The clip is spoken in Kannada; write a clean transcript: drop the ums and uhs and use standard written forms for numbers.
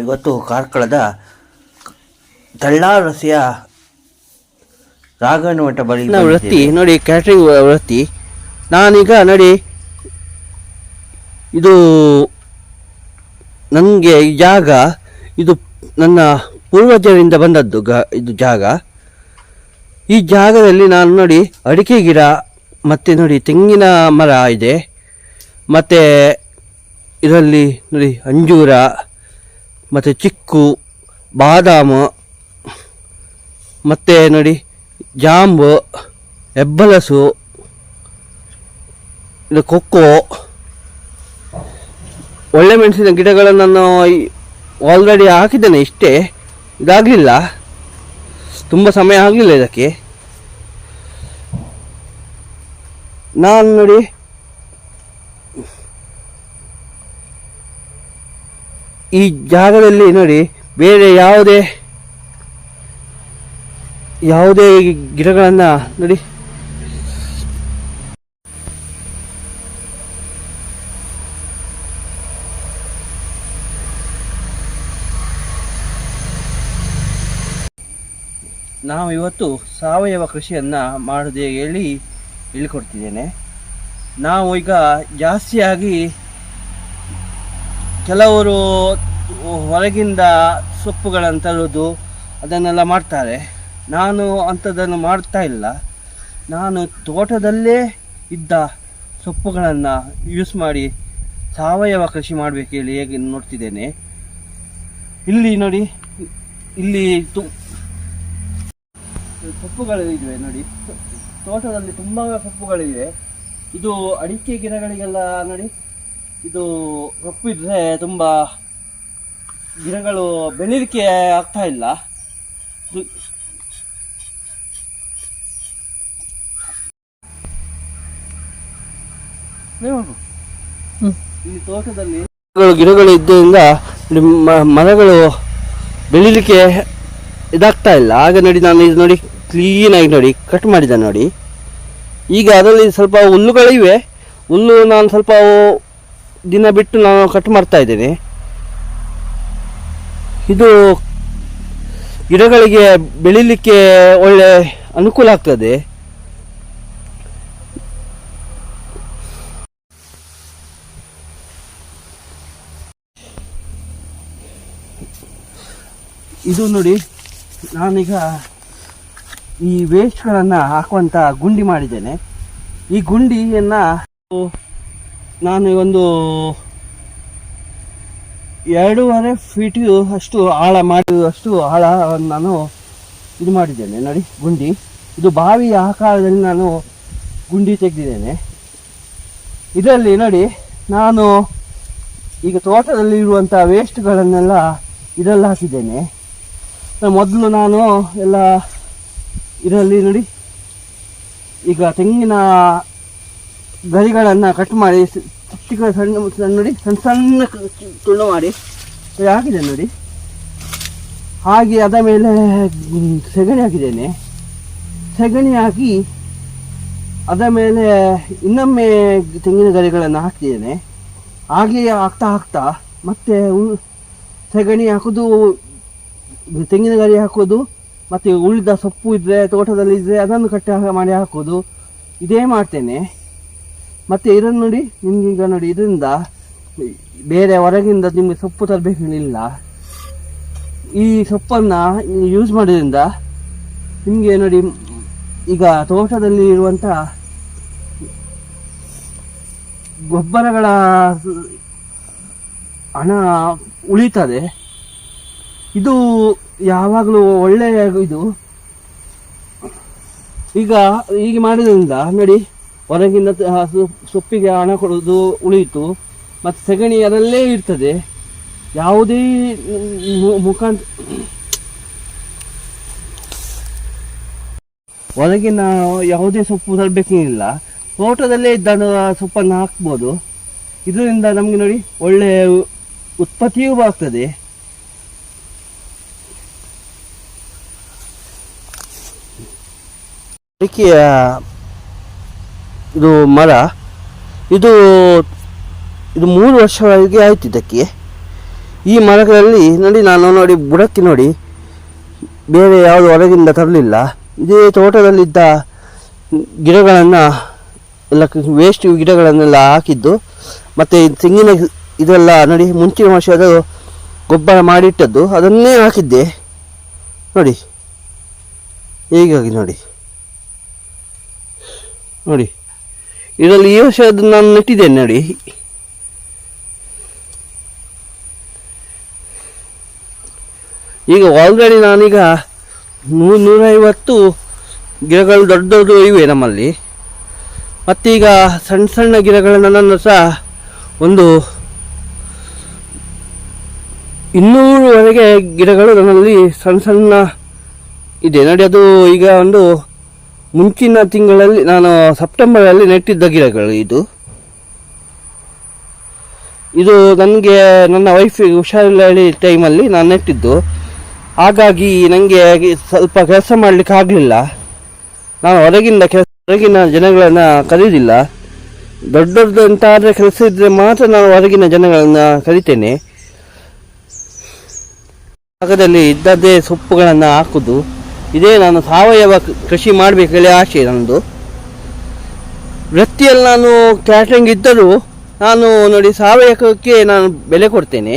ಇವತ್ತು ಕಾರ್ಕಳದ ತಳ್ಳಾರಸಿಯ ರಾಘವನ ಮಠ ಬಳಿ ವೃತ್ತಿ ನೋಡಿ, ಕ್ಯಾಟ್ರಿಂಗ್ ವೃತ್ತಿ. ನಾನೀಗ ನೋಡಿ, ಇದು ನನಗೆ ಈ ಜಾಗ, ಇದು ನನ್ನ ಪೂರ್ವಜರಿಂದ ಬಂದದ್ದು ಇದು ಜಾಗ. ಈ ಜಾಗದಲ್ಲಿ ನಾನು ನೋಡಿ ಅಡಿಕೆ ಗಿಡ ಮತ್ತು ನೋಡಿ ತೆಂಗಿನ ಮರ ಇದೆ, ಮತ್ತು ಇದರಲ್ಲಿ ನೋಡಿ ಅಂಜೂರ ಮತ್ತು ಚಿಕ್ಕು, ಬಾದಾಮು, ಮತ್ತು ನೋಡಿ ಜಾಂಬು, ಹೆಬ್ಬಲಸು, ಇದು ಕೊಕ್ಕೋ, ಒಳ್ಳೆ ಮೆಣಸಿನ ಗಿಡಗಳನ್ನು ನಾನು ಆಲ್ರೆಡಿ ಹಾಕಿದ್ದೇನೆ. ಇಷ್ಟೇ, ಇದಾಗಲಿಲ್ಲ, ತುಂಬ ಸಮಯ ಆಗಲಿಲ್ಲ ಇದಕ್ಕೆ. ನಾನು ನೋಡಿ ಈ ಜಾಗದಲ್ಲಿ ನೋಡಿ ಬೇರೆ ಯಾವುದೇ ಗಿಡಗಳನ್ನು ನೋಡಿ ನಾವು ಇವತ್ತು ಸಾವಯವ ಕೃಷಿಯನ್ನು ಮಾಡೋದೇ ಹೇಳಿಕೊಡ್ತಿದ್ದೇನೆ. ನಾವು ಈಗ ಜಾಸ್ತಿಯಾಗಿ ಕೆಲವರು ಹೊರಗಿಂದ ಸೊಪ್ಪುಗಳನ್ನು ತರೋದು ಅದನ್ನೆಲ್ಲ ಮಾಡ್ತಾರೆ. ನಾನು ಅಂಥದ್ದನ್ನು ಮಾಡ್ತಾ ಇಲ್ಲ. ನಾನು ತೋಟದಲ್ಲೇ ಇದ್ದ ಸೊಪ್ಪುಗಳನ್ನು ಯೂಸ್ ಮಾಡಿ ಸಾವಯವ ಕೃಷಿ ಮಾಡಬೇಕು ಹೇಗೆ ನೋಡ್ತಿದ್ದೇನೆ. ಇಲ್ಲಿ ನೋಡಿ, ಇಲ್ಲಿ ಸೊಪ್ಪುಗಳಿವೆ ನೋಡಿ, ತೋಟದಲ್ಲಿ ತುಂಬ ಸೊಪ್ಪುಗಳಿವೆ. ಇದು ಅಡಿಕೆ ಗಿಡಗಳಿಗೆಲ್ಲ ನೋಡಿ, ಇದು ಸೊಪ್ಪಿದ್ರೆ ತುಂಬ ಗಿಡಗಳು ಬೆಳೀಲಿಕ್ಕೆ ಆಗ್ತಾ ಇಲ್ಲ. ಈ ತೋಟದಲ್ಲಿ ಗಿಡಗಳು ಇದ್ದರಿಂದ ಮರಗಳು ಬೆಳೀಲಿಕ್ಕೆ ಇದಾಗ್ತಾ ಇಲ್ಲ. ಆಗ ನೋಡಿ ನಾನು ಇದು ನೋಡಿ ಕ್ಲೀನಾಗಿ ನೋಡಿ ಕಟ್ ಮಾಡಿದೆ ನೋಡಿ. ಈಗ ಅದರಲ್ಲಿ ಸ್ವಲ್ಪ ಹುಲ್ಲುಗಳಿವೆ, ಹುಲ್ಲು ನಾನು ಸ್ವಲ್ಪ ದಿನ ಬಿಟ್ಟು ನಾನು ಕಟ್ ಮಾಡ್ತಾ ಇದ್ದೇನೆ. ಇದು ಗಿಡಗಳಿಗೆ ಬೆಳೀಲಿಕ್ಕೆ ಒಳ್ಳೆ ಅನುಕೂಲ ಆಗ್ತದೆ. ಇದು ನೋಡಿ, ನಾನೀಗ ಈ ವೇಸ್ಟ್ಗಳನ್ನು ಹಾಕುವಂಥ ಗುಂಡಿ ಮಾಡಿದ್ದೇನೆ. ಈ ಗುಂಡಿಯನ್ನು ನಾನು ಒಂದು 2.5 ಫೀಟ್ ಅಷ್ಟು ಆಳ ಅಷ್ಟು ಆಳವನ್ನು ನಾನು ಇದು ಮಾಡಿದ್ದೇನೆ ನೋಡಿ ಗುಂಡಿ. ಇದು ಬಾವಿಯ ಆಕಾರದಲ್ಲಿ ನಾನು ಗುಂಡಿ ತೆಗೆದಿದ್ದೇನೆ. ಇದರಲ್ಲಿ ನೋಡಿ ನಾನು ಈಗ ತೋಟದಲ್ಲಿ ಇರುವಂಥ ವೇಸ್ಟ್ಗಳನ್ನೆಲ್ಲ ಇದರಲ್ಲಿ ಹಾಕಿದ್ದೇನೆ. ಮೊದಲು ನಾನು ಎಲ್ಲ ಇದರಲ್ಲಿ ನೋಡಿ ಈಗ ತೆಂಗಿನ ಗರಿಗಳನ್ನು ಕಟ್ ಮಾಡಿ ಸಣ್ಣ ನೋಡಿ ಸಣ್ಣ ತುಂಡು ಮಾಡಿ ಹಾಕಿದೆ ನೋಡಿ. ಹಾಗೆ ಅದ ಮೇಲೆ ಸೆಗಣಿ ಹಾಕಿದ್ದೇನೆ. ಸೆಗಣಿ ಹಾಕಿ ಅದ ಮೇಲೆ ಇನ್ನೊಮ್ಮೆ ತೆಂಗಿನ ಗರಿಗಳನ್ನು ಹಾಕ್ತಿದ್ದೇನೆ. ಹಾಗೆಯೇ ಹಾಕ್ತಾ ಮತ್ತೆ ಸೆಗಣಿ ಹಾಕೋದು, ತೆಂಗಿನ ಗರಿ ಹಾಕೋದು, ಮತ್ತು ಉಳಿದ ಸೊಪ್ಪು ಇದ್ದರೆ ತೋಟದಲ್ಲಿ ಇದ್ದರೆ ಅದನ್ನು ಕಟ್ಟಿ ಮಾಡಿ ಹಾಕೋದು, ಇದೇ ಮಾಡ್ತೇನೆ. ಮತ್ತು ಇದನ್ನು ನೋಡಿ, ನಿಮಗೀಗ ನೋಡಿ ಇದರಿಂದ ಬೇರೆ ಹೊರಗಿಂದ ನಿಮಗೆ ಸೊಪ್ಪು ತರಬೇಕೇನಿಲ್ಲ. ಈ ಸೊಪ್ಪನ್ನು ಯೂಸ್ ಮಾಡೋದ್ರಿಂದ ನಿಮಗೆ ನೋಡಿ ಈಗ ತೋಟದಲ್ಲಿ ಇರುವಂಥ ಗೊಬ್ಬರಗಳ ಹಣ ಉಳಿತದೆ. ಇದು ಯಾವಾಗಲೂ ಒಳ್ಳೆಯ ಇದು. ಈಗ ಮಾಡಿದ್ರಿಂದ ನೋಡಿ ಹೊರಗಿಂದ ಸೊಪ್ಪಿಗೆ ಹಣ ಕೊಡೋದು ಉಳಿಯಿತು, ಮತ್ತು ಸೆಗಣಿ ಅದರಲ್ಲೇ ಇರ್ತದೆ. ಯಾವುದೇ ಹೊರಗಿನ ಯಾವುದೇ ಸೊಪ್ಪು ತರಬೇಕೇನಿಲ್ಲ, ತೋಟದಲ್ಲೇ ಇದ್ದ ಸೊಪ್ಪನ್ನು ಹಾಕ್ಬೋದು. ಇದರಿಂದ ನಮಗೆ ನೋಡಿ ಒಳ್ಳೆಯ ಉತ್ಪತ್ತಿಯೂ ಆಗ್ತದೆ. ಅಡಿಕೆಯ ಇದು ಮರ, ಇದು 3 ವರ್ಷವರೆಗೆ ಆಯ್ತು ಇದಕ್ಕೆ. ಈ ಮರಗಳಲ್ಲಿ ನೋಡಿ ನಾನು ನೋಡಿ ಬುಡಕ್ಕೆ ನೋಡಿ ಬೇರೆ ಯಾವುದು ಹೊರಗಿಂದ ತರಲಿಲ್ಲ. ಇದೇ ತೋಟದಲ್ಲಿದ್ದ ಗಿಡಗಳನ್ನು ಎಲ್ಲ ವೇಸ್ಟ್ ಗಿಡಗಳನ್ನೆಲ್ಲ ಹಾಕಿದ್ದು. ಮತ್ತು ತೆಂಗಿನ ಇದೆಲ್ಲ ನೋಡಿ ಮುಂಚಿನ ವರ್ಷದ ಗೊಬ್ಬರ ಮಾಡಿಟ್ಟದ್ದು ಅದನ್ನೇ ಹಾಕಿದ್ದೆ ನೋಡಿ. ಹೀಗಾಗಿ ನೋಡಿ ನೋಡಿ ಇದರಲ್ಲಿ ಈ ವರ್ಷದ್ದು ನಾನು ನೆಟ್ಟಿದ್ದೇನೆ ನೋಡಿ. ಈಗ ಆಲ್ರೆಡಿ ನಾನೀಗ 150 ಗಿಡಗಳು ದೊಡ್ಡ ದೊಡ್ಡ ಇವೆ ನಮ್ಮಲ್ಲಿ. ಮತ್ತೀಗ ಸಣ್ಣ ಸಣ್ಣ ಗಿಡಗಳನ್ನು ನನ್ನ ಸಹ ಒಂದು 200ವರೆಗೆ ಗಿಡಗಳು ನನ್ನಲ್ಲಿ ಸಣ್ಣ ಸಣ್ಣ ಇದೆ ನೋಡಿ. ಅದು ಈಗ ಒಂದು ಮುಂಚಿನ ತಿಂಗಳಲ್ಲಿ ನಾನು ಸೆಪ್ಟೆಂಬರಲ್ಲಿ ನೆಟ್ಟಿದ್ದ ಗಿಡಗಳು ಇದು ನನಗೆ ನನ್ನ ವೈಫಿಗೆ ಹುಷಾರಿಲ್ಲ ಟೈಮಲ್ಲಿ ನಾನು ನೆಟ್ಟಿದ್ದು. ಹಾಗಾಗಿ ನನಗೆ ಸ್ವಲ್ಪ ಕೆಲಸ ಮಾಡಲಿಕ್ಕೆ ಆಗಲಿಲ್ಲ. ನಾನು ಹೊರಗಿನ ಜನಗಳನ್ನು ಕರೀದಿಲ್ಲ. ದೊಡ್ಡದು ಅಂತ ಆದರೆ ಕೆಲಸ ಇದ್ದರೆ ಮಾತ್ರ ನಾನು ಹೊರಗಿನ ಜನಗಳನ್ನು ಕರಿತೇನೆ. ಭಾಗದಲ್ಲಿ ಇದ್ದದ್ದೇ ಸೊಪ್ಪುಗಳನ್ನು ಹಾಕುದು, ಇದೇ ನಾನು ಸಾವಯವ ಕೃಷಿ ಮಾಡಬೇಕಲ್ಲಿ ಆಸೆ ನನ್ನದು. ವೃತ್ತಿಯಲ್ಲಿ ನಾನು ಕ್ಯಾಟ್ರಿಂಗ್ ಇದ್ದರೂ ನಾನು ನೋಡಿ ಸಾವಯವಕ್ಕೆ ನಾನು ಬೆಲೆ ಕೊಡ್ತೇನೆ.